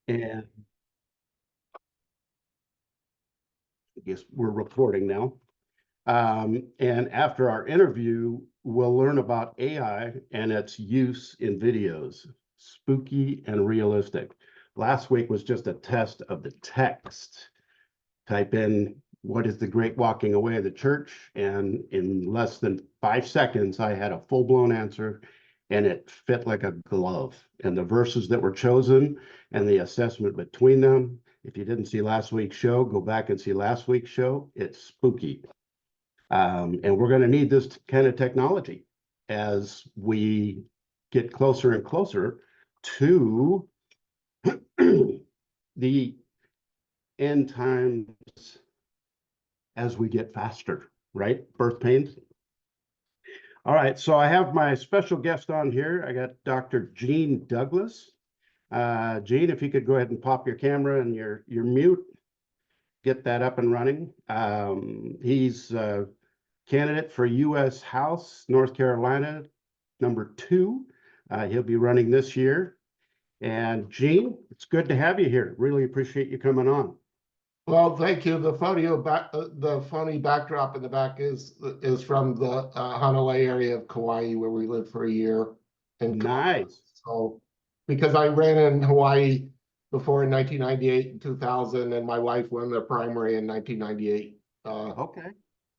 And I guess we're recording now. And after our interview, we'll learn about AI and its use in videos, spooky and realistic. Last week was just a test of the text. Type in, what is the great walking away of the church? And in less than 5 seconds, I had a full-blown answer, and it fit like a glove. And the verses that were chosen and the assessment between them, if you didn't see last week's show, go back and see last week's show. It's spooky. And we're going to need this kind of technology as we get closer and closer to the end times as we get faster, right? Birth pains. All right, so I have my special guest on here. I got Dr. Gene Douglas. Gene, if you could go ahead and pop your camera and your mute, get that up and running. He's a candidate for U.S. House, North Carolina, number 2. He'll be running this year. And Gene, it's good to have you here. Really appreciate you coming on. Well, thank you. The funny backdrop in the back is from the Hanalei area of Kauai, where we lived for a year. Nice. So, because I ran in Hawaii before in 1998 and 2000, and my wife won the primary in 1998. Okay.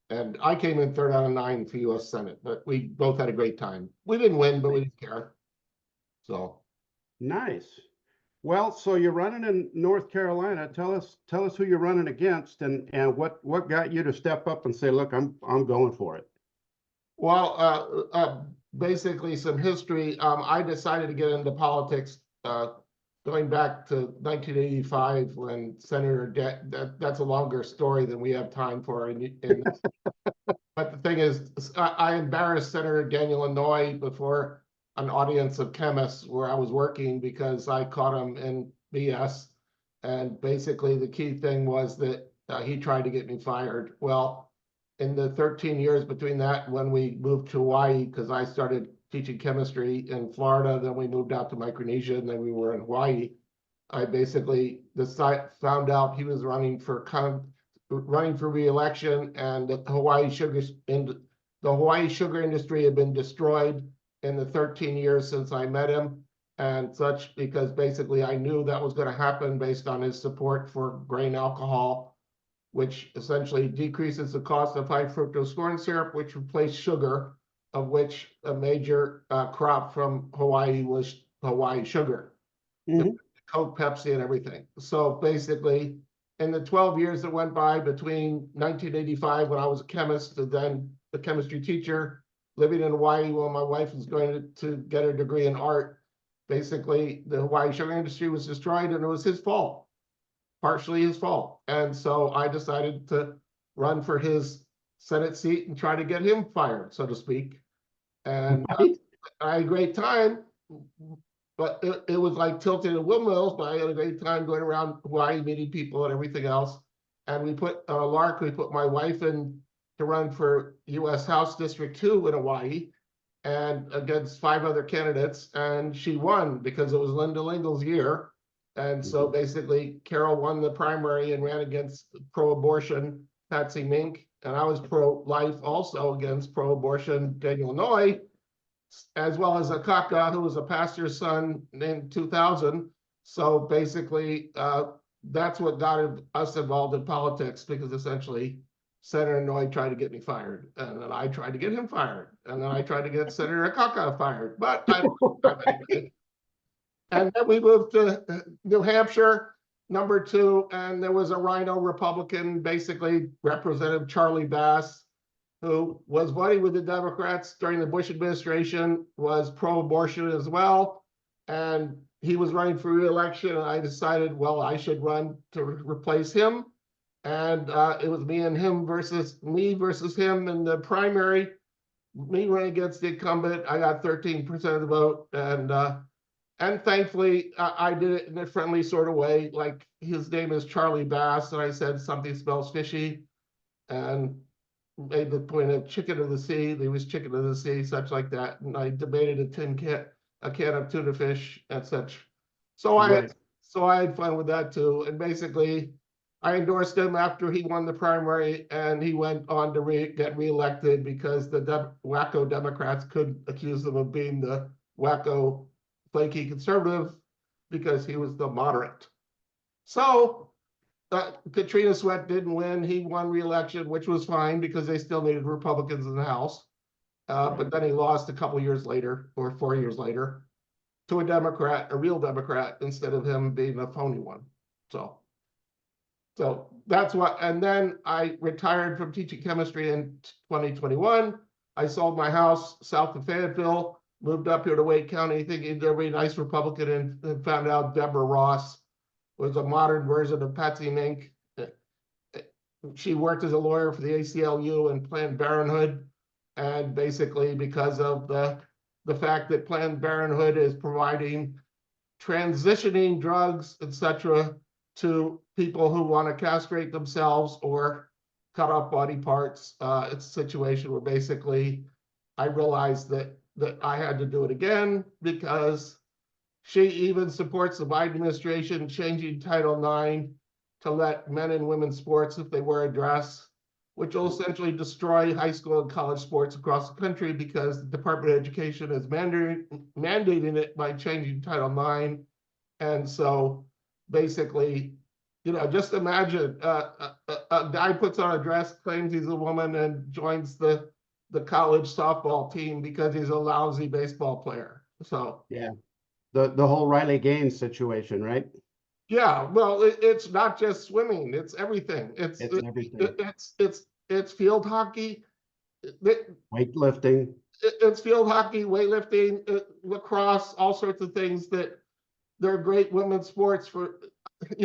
And I came in 3rd out of 9 for U.S. Senate, but we both had a great time. We didn't win, but we didn't care. So nice. Well, so you're running in North Carolina. Tell us who you're running against, and what got you to step up and say, look, I'm going for it. Well, basically some history. I decided to get into politics going back to 1985 when that's a longer story than we have time for. But the thing is, I embarrassed Senator Daniel Inouye before an audience of chemists where I was working because I caught him in BS. And basically the key thing was that he tried to get me fired. Well, in the 13 years between that and when we moved to Hawaii, because I started teaching chemistry in Florida, then we moved out to Micronesia, and then we were in Hawaii. I basically found out he was running for re-election, and the Hawaii sugar industry had been destroyed in the 13 years since I met him and such, because basically I knew that was going to happen based on his support for grain alcohol, which essentially decreases the cost of high fructose corn syrup, which replaced sugar, of which a major crop from Hawaii was Hawaii sugar. Mm-hmm. Coke, Pepsi, and everything. So basically, in the 12 years that went by between 1985, when I was a chemist, and then a chemistry teacher, living in Hawaii while my wife was going to get her degree in art, basically the Hawaii sugar industry was destroyed, and it was his fault, partially his fault. And so I decided to run for his Senate seat and try to get him fired, so to speak. And I had a great time, but it was like tilting at windmills, but I had a great time going around Hawaii, meeting people and everything else. And we put my wife in to run for U.S. House District 2 in Hawaii, and against 5 other candidates, and she won because it was Linda Lingle's year. And so basically Carol won the primary and ran against pro-abortion Patsy Mink, and I was pro-life also against pro-abortion Daniel Inouye, as well as a kaka who was a pastor's son in 2000. So basically, that's what got us involved in politics, because essentially Senator Inouye tried to get me fired, and then I tried to get him fired, and then I tried to get Senator Akaka fired, but I don't have anything. And then we moved to New Hampshire, number 2, and there was a rhino Republican, basically Representative Charlie Bass, who was voting with the Democrats during the Bush administration, was pro-abortion as well. And he was running for re-election, and I decided, well, I should run to replace him. And it was me versus him in the primary. Me running against the incumbent. I got 13% of the vote. And thankfully, I did it in a friendly sort of way. Like, his name is Charlie Bass, and I said something smells fishy, and made the point of chicken of the sea. There was chicken of the sea, such like that. And I debated a can of tuna fish and such. So I had So I had fun with that too. And basically, I endorsed him after he won the primary, and he went on to get reelected because the wacko Democrats could accuse him of being the wacko flaky conservative because he was the moderate. So Katrina Sweat didn't win. He won re-election, which was fine because they still needed Republicans in the House. But then he lost a couple years later, or 4 years later, to a Democrat, a real Democrat, instead of him being a phony one. So that's what, and then I retired from teaching chemistry in 2021. I sold my house south of Fayetteville, moved up here to Wake County thinking there'd be a nice Republican, and found out Deborah Ross was a modern version of Patsy Mink. She worked as a lawyer for the ACLU and Planned Parenthood. And basically because of the fact that Planned Parenthood is providing transitioning drugs, etc., to people who want to castrate themselves or cut off body parts. It's a situation where basically I realized that I had to do it again because she even supports the Biden administration changing Title IX to let men and women sports if they wear a dress, which will essentially destroy high school and college sports across the country because the Department of Education is mandating it by changing Title IX. And so basically, just imagine a guy puts on a dress, claims he's a woman, and joins the college softball team because he's a lousy baseball player. So Yeah, the whole Riley Gaines situation, right? yeah, well, it's not just swimming; it's everything. It's everything. It's field hockey. Weightlifting. It's field hockey, weightlifting, lacrosse, all sorts of things that they're great women's sports for.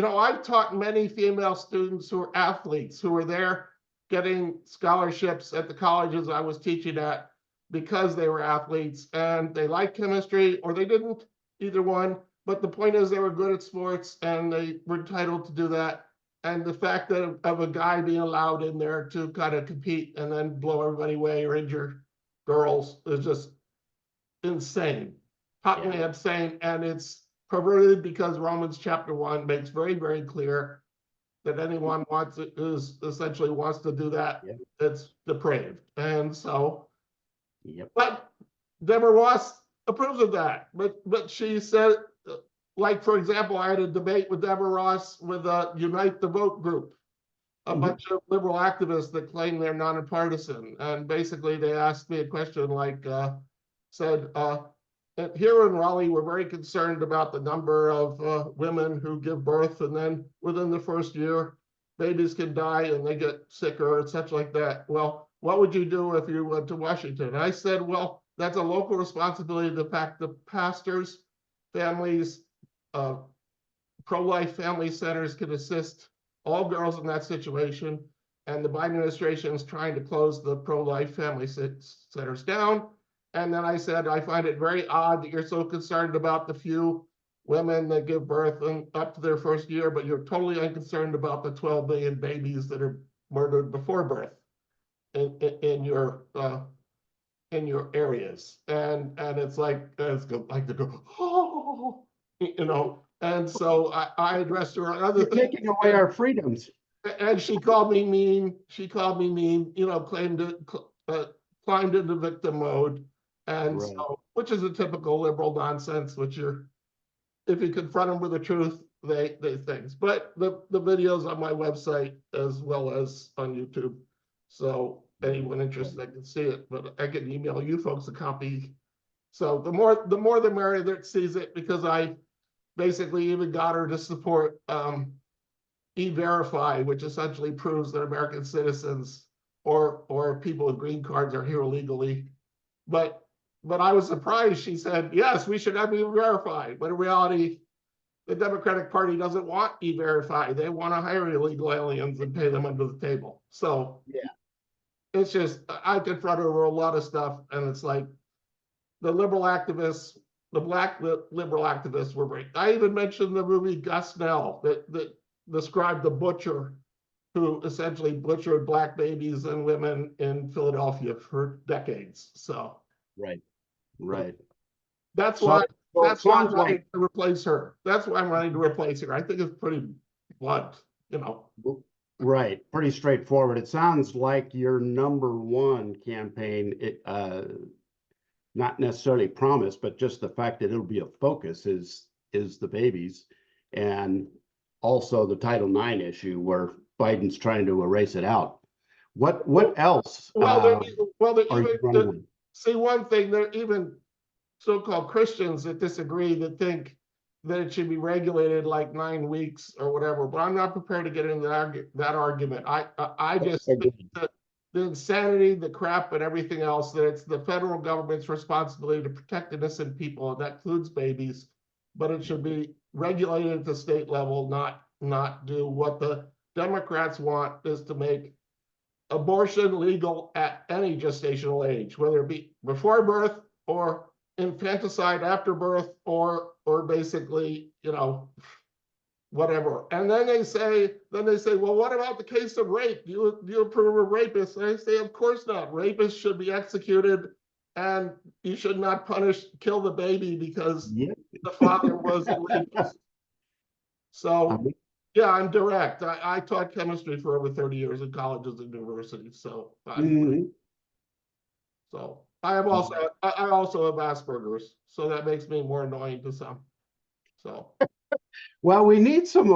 I've taught many female students who are athletes who are there getting scholarships at the colleges I was teaching at because they were athletes and they liked chemistry or they didn't, either one. But the point is they were good at sports and they were entitled to do that. And the fact that of a guy being allowed in there to kind of compete and then blow everybody away or injure girls is just insane, patently insane. And it's perverted because Romans chapter 1 makes very, very clear that anyone who's essentially wants to do that, it's depraved. And so, but Deborah Ross approves of that. But she said, like, for example, I had a debate with Deborah Ross with a Unite the Vote group, a bunch of liberal activists that claim they're nonpartisan. And basically they asked me a question like, said, here in Raleigh, we're very concerned about the number of women who give birth, and then within the first year, babies can die and they get sicker and such like that. Well, what would you do if you went to Washington? And I said, well, that's a local responsibility. The fact the pastors, families, pro-life family centers can assist all girls in that situation. And the Biden administration is trying to close the pro-life family centers down. And then I said, I find it very odd that you're so concerned about the few women that give birth and up to their first year, but you're totally unconcerned about the 12 million babies that are murdered before birth in your areas. And it's like, it's like to go, oh, And so I addressed her on other things. Taking away our freedoms. And she called me mean. Climbed into victim mode. And so, which is a typical liberal nonsense, which if you confront them with the truth, they things. But the video's on my website as well as on YouTube. So anyone interested can see it, but I can email you folks a copy. So the more the merrier that sees it, because I basically even got her to support E-Verify, which essentially proves that American citizens or people with green cards are here illegally. But I was surprised. She said, yes, we should have E-Verify. But in reality, the Democratic Party doesn't want E-Verify. They want to hire illegal aliens and pay them under the table. So it's just, I confront her over a lot of stuff. And it's like the liberal activists, the black liberal activists were great. I even mentioned the movie Gus Snell that described the butcher who essentially butchered black babies and women in Philadelphia for decades. So right. That's why Well, it that's why I'm sounds running like, to replace her. That's why I'm running to replace her. I think it's pretty blunt, you know. right, pretty straightforward. It sounds like your number one campaign, not necessarily promise, but just the fact that it'll be a focus is the babies. And also the Title IX issue where Biden's trying to erase it out. What else Well, they're are you even running with? see one thing. They're even so-called Christians that disagree, that think that it should be regulated like 9 weeks or whatever. But I'm not prepared to get into that argument. I just think that the insanity, the crap, and everything else, that it's the federal government's responsibility to protect innocent people, and that includes babies. But it should be regulated at the state level, not do what the Democrats want, is to make abortion legal at any gestational age, whether it be before birth or infanticide after birth, or basically, you know, whatever. And then they say, well, what about the case of rape? Do you approve of rapists? And I say, of course not. Rapists should be executed, and you should not kill the baby because Yeah. the father was a rapist. So yeah, I'm direct. I taught chemistry for over 30 years in colleges and universities. So so I also have Asperger's, so that makes me more annoying to some. So Well, we need some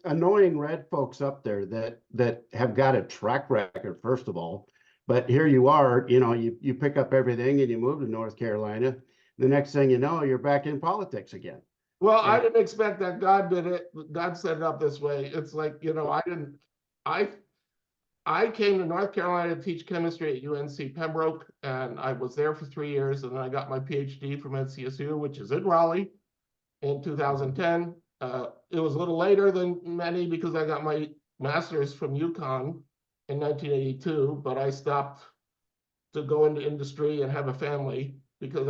annoying red folks up there that have got a track record, first of all. But here you are, you pick up everything and you move to North Carolina. The next thing you know, you're back in politics again. well, I didn't expect that. God did it. God set it up this way. It's like, I came to North Carolina to teach chemistry at UNC Pembroke, and I was there for 3 years, and then I got my PhD from NCSU, which is in Raleigh, in 2010. It was a little later than many because I got my master's from UConn in 1982, but I stopped to go into industry and have a family because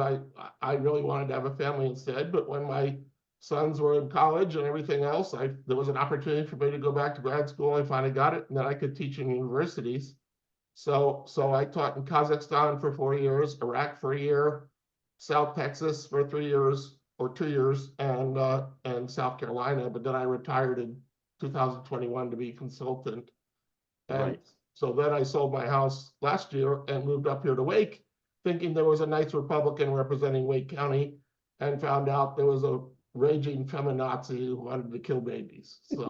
I really wanted to have a family instead. But when my sons were in college and everything else, there was an opportunity for me to go back to grad school. I finally got it, and then I could teach in universities. So I taught in Kazakhstan for 4 years, Iraq for a year, South Texas for 3 years or 2 years, and South Carolina. But then I retired in 2021 to be consultant. And Right. so then I sold my house last year and moved up here to Wake, thinking there was a nice Republican representing Wake County, and found out there was a raging feminazi who wanted to kill babies. So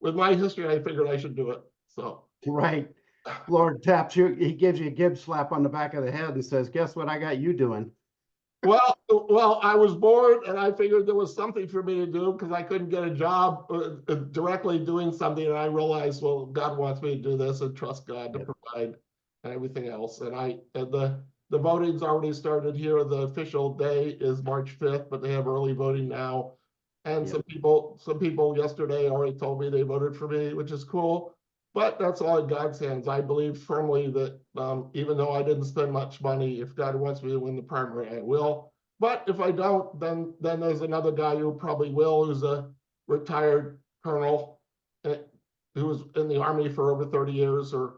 with my history, I figured I should do it. So Right. Lord taps you, he gives you a Gibbs slap on the back of the head and says, guess what I got you doing? well, I was bored, and I figured there was something for me to do because I couldn't get a job directly doing something. And I realized, well, God wants me to do this, and trust God to provide and everything else. And the voting's already started here. The official day is March 5th, but they have early voting now. And some people yesterday already told me they voted for me, which is cool. But that's all in God's hands. I believe firmly that even though I didn't spend much money, if God wants me to win the primary, I will. But if I don't, then there's another guy who probably will, who's a retired colonel who was in the Army for over 30 years, or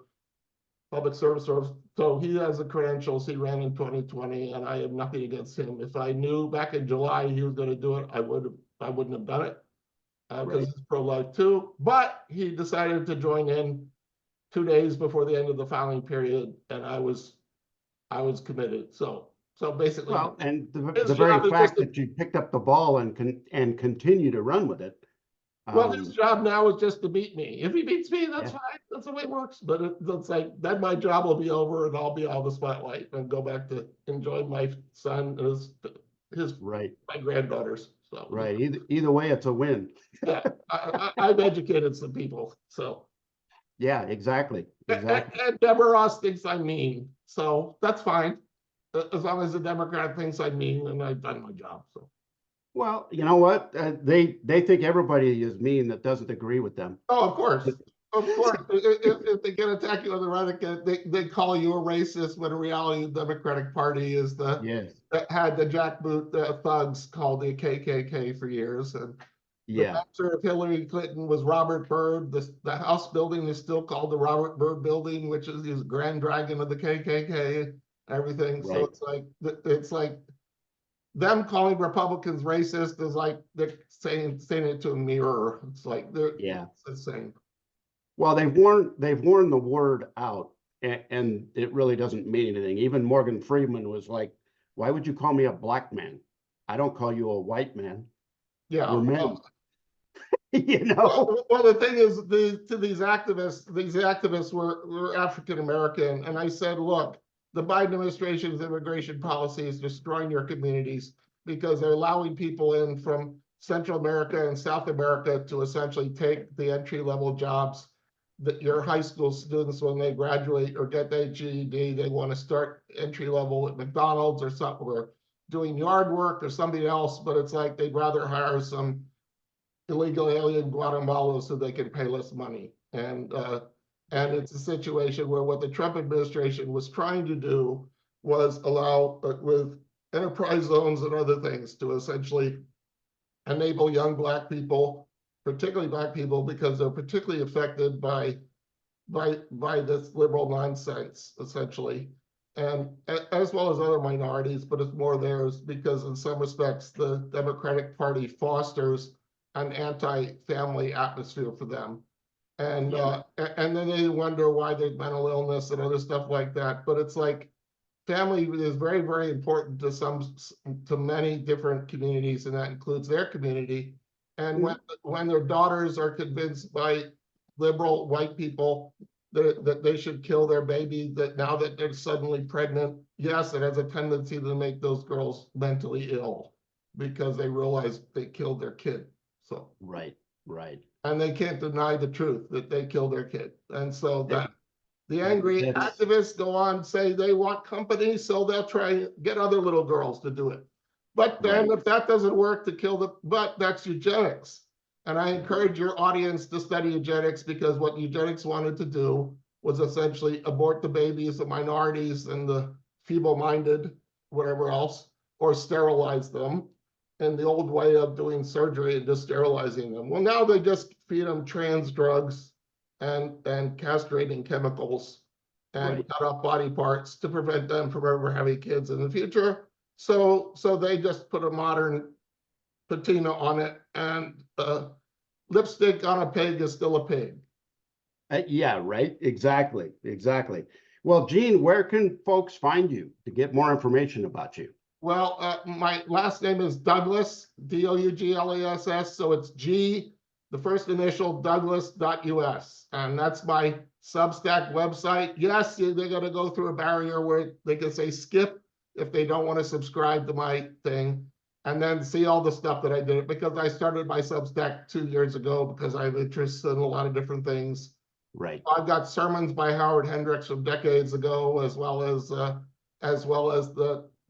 public service. So he has the credentials. He ran in 2020, and I have nothing against him. If I knew back in July he was going to do it, I wouldn't have done it. Because he's pro-life too, but he decided to join in 2 days before the end of the filing period, and I was committed. So basically, Well, and the very fact that you picked up the ball and continue to run with it. Well, his job now is just to beat me. If he beats me, that's fine. That's the way it works. But it's like then my job will be over, and I'll be out of the spotlight and go back to enjoying my son and my granddaughters. So right, either way, it's a win. Yeah, I've educated some people, so. Yeah, exactly. And Deborah Ross thinks I'm mean, so that's fine. As long as the Democrat thinks I'm mean, and I've done my job, so. Well, you know what? They think everybody is mean that doesn't agree with them. Oh, of course. Of course. If they get attacked you on the rhetoric, they call you a racist, when in reality the Democratic Party is that had the jackboot thugs called the KKK for years. And the master of Hillary Clinton was Robert Byrd. The House building is still called the Robert Byrd Building, which is his grand dragon of the KKK, everything. So it's like them calling Republicans racist is like they're saying it to a mirror. It's like Yeah. it's the same. Well, they've worn the word out, and it really doesn't mean anything. Even Morgan Freeman was like, "Why would you call me a black man? I don't call you a white man. Yeah. We're men." You know? Well, the thing is, these activists were African American, and I said, look, the Biden administration's immigration policy is destroying your communities because they're allowing people in from Central America and South America to essentially take the entry-level jobs that your high school students, when they graduate or get their GED, they want to start entry-level at McDonald's or something, or doing yard work or something else, but it's like they'd rather hire some illegal alien Guatemala so they can pay less money. And it's a situation where what the Trump administration was trying to do was allow with enterprise zones and other things to essentially enable young Black people, particularly Black people, because they're particularly affected by this liberal nonsense, essentially, and as well as other minorities, but it's more theirs because in some respects the Democratic Party fosters an anti-family atmosphere for them. And and then they wonder why there's mental illness and other stuff like that. But it's like family is very, very important to many different communities, and that includes their community. And when their daughters are convinced by liberal white people that they should kill their baby, that now that they're suddenly pregnant, yes, it has a tendency to make those girls mentally ill because they realize they killed their kid. So Right. and they can't deny the truth that they killed their kid. And so that the angry That's- activists go on, say they want company, so they'll try and get other little girls to do it. But then Right. if that doesn't work to kill but that's eugenics. And I encourage your audience to study eugenics because what eugenics wanted to do was essentially abort the babies, the minorities, and the feeble-minded, whatever else, or sterilize them. And the old way of doing surgery and just sterilizing them. Well, now they just feed them trans drugs and castrating chemicals and cut off body parts to prevent them from ever having kids in the future. So they just put a modern patina on it, and lipstick on a pig is still a pig. Yeah, right. Exactly. Well, Gene, where can folks find you to get more information about you? Well, my last name is Douglas, Douglass. So it's G, the first initial, Douglas.us. And that's my Substack website. Yes, they're going to go through a barrier where they can say skip if they don't want to subscribe to my thing, and then see all the stuff that I did, because I started my Substack 2 years ago because I have interest in a lot of different things. Right. I've got sermons by Howard Hendricks from decades ago, as well as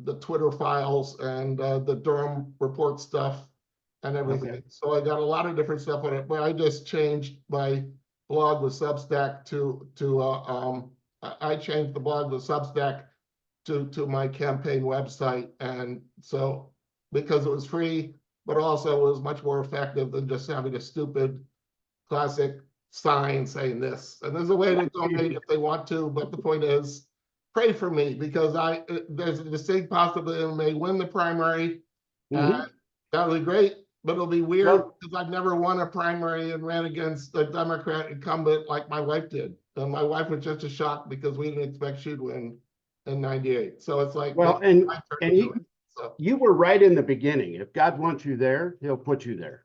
the Twitter files and the Durham report stuff and everything. Okay. So I got a lot of different stuff on it, but I just changed my blog with Substack I changed the blog with Substack to my campaign website. And so because it was free, but also it was much more effective than just having a stupid classic sign saying this. And there's a way to donate if they want to, but the point is, pray for me because there's a distinct possibility I may win the primary. That'll be great, but it'll be weird because I've never won a primary and ran against a Democrat incumbent like my wife did. And my wife was just a shock because we didn't expect she'd win in '98. So it's like, well, and you were right in the beginning. If God wants you there, he'll put you there.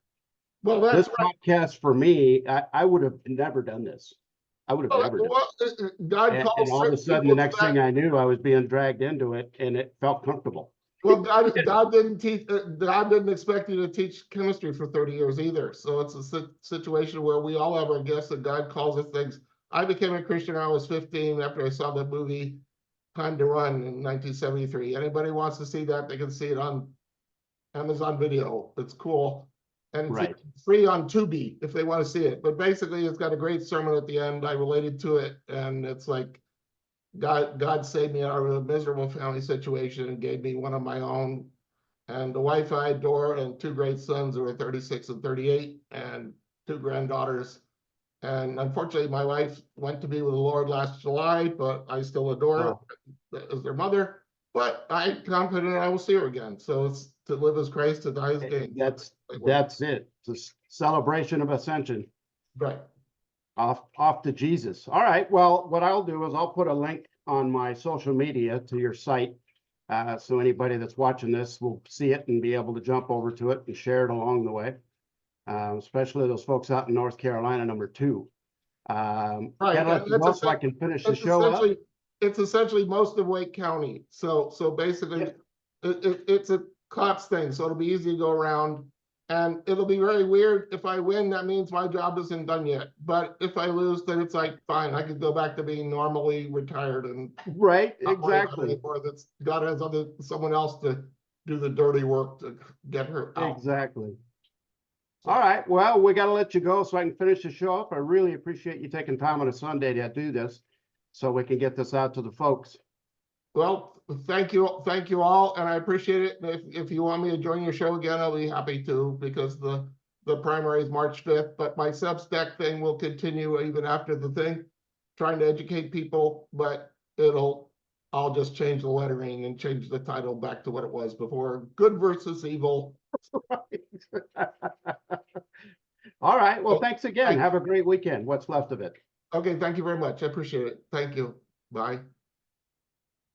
Well, that's this podcast for me, I would have never done this. I would have never done it. God And calls all of a sudden, the next thing I knew, I was being dragged into it, and it felt comfortable. Well, God didn't expect you to teach chemistry for 30 years either. So it's a situation where we all have our gifts, and God calls us things. I became a Christian when I was 15 after I saw the movie Time to Run in 1973. Anybody wants to see that, they can see it on Amazon Video. It's cool. And it's free on Tubi if they want to see it. But basically, it's got a great sermon at the end. I related to it, and it's like God saved me out of a miserable family situation and gave me one of my own, and the wife I adore, and 2 great sons who are 36 and 38, and 2 granddaughters. And unfortunately, my wife went to be with the Lord last July, but I still adore her as their mother. But I'm confident I will see her again. So to live as Christ, to die as gain. That's it. It's a celebration of ascension. Right. Off to Jesus. All right. Well, what I'll do is I'll put a link on my social media to your site. So anybody that's watching this will see it and be able to jump over to it and share it along the way. Especially those folks out in North Carolina, number 2. Right. Gotta let you go so I can finish the show up. It's essentially most of Wake County. So basically, it's a COTS thing. So it'll be easy to go around. And it'll be very weird. If I win, that means my job isn't done yet. But if I lose, then it's like, fine, I could go back to being normally retired and right, exactly. Or that's God has someone else to do the dirty work to get her out. Exactly. All right. Well, we got to let you go so I can finish the show up. I really appreciate you taking time on a Sunday to do this so we can get this out to the folks. Well, thank you all, and I appreciate it. If you want me to join your show again, I'll be happy to, because the primary is March 5th, but my Substack thing will continue even after the thing, trying to educate people, but I'll just change the lettering and change the title back to what it was before, Good versus Evil. All right. Well, thanks again. Have a great weekend. What's left of it. Okay. Thank you very much. I appreciate it. Thank you. Bye.